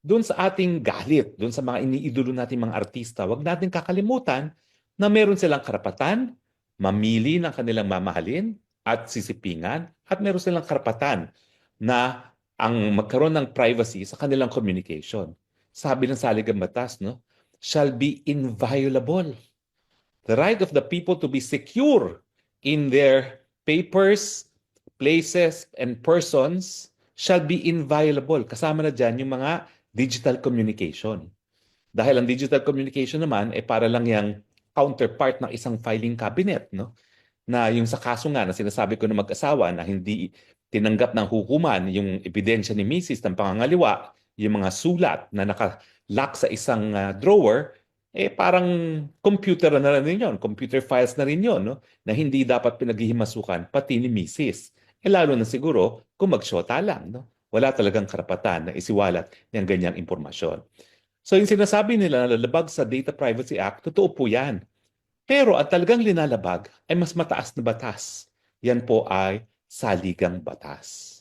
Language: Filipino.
doon sa ating galit, doon sa mga iniidolo nating mga artista, wag natin kakalimutan na meron silang karapatan mamili ng kanilang mamahalin at sisipingan at meron silang karapatan na ang magkaroon ng privacy sa kanilang communication. Sabi ng saligang batas, no, shall be inviolable. The right of the people to be secure in their papers, places, and persons shall be inviolable. Kasama na dyan yung mga digital communication. Dahil ang digital communication naman ay para lang yung counterpart ng isang filing cabinet, no? Na yung sa kaso nga na sinasabi ko na mag-asawa na hindi tinanggap ng hukuman yung ebidensya ni Mrs. ng pangangaliwa, yung mga sulat na naka-lock sa isang drawer, eh parang computer na rin yun, computer files na rin yun, no? Na hindi dapat pinaghihimasukan pati ni Mrs. Eh lalo na siguro kung mag-shota lang, no? Wala talagang karapatan na isiwalat ng ganyang impormasyon. So yung sinasabi nila na lalabag sa Data Privacy Act, totoo po yan. Pero ang talagang linalabag ay mas mataas na batas. Yan po ay saligang batas.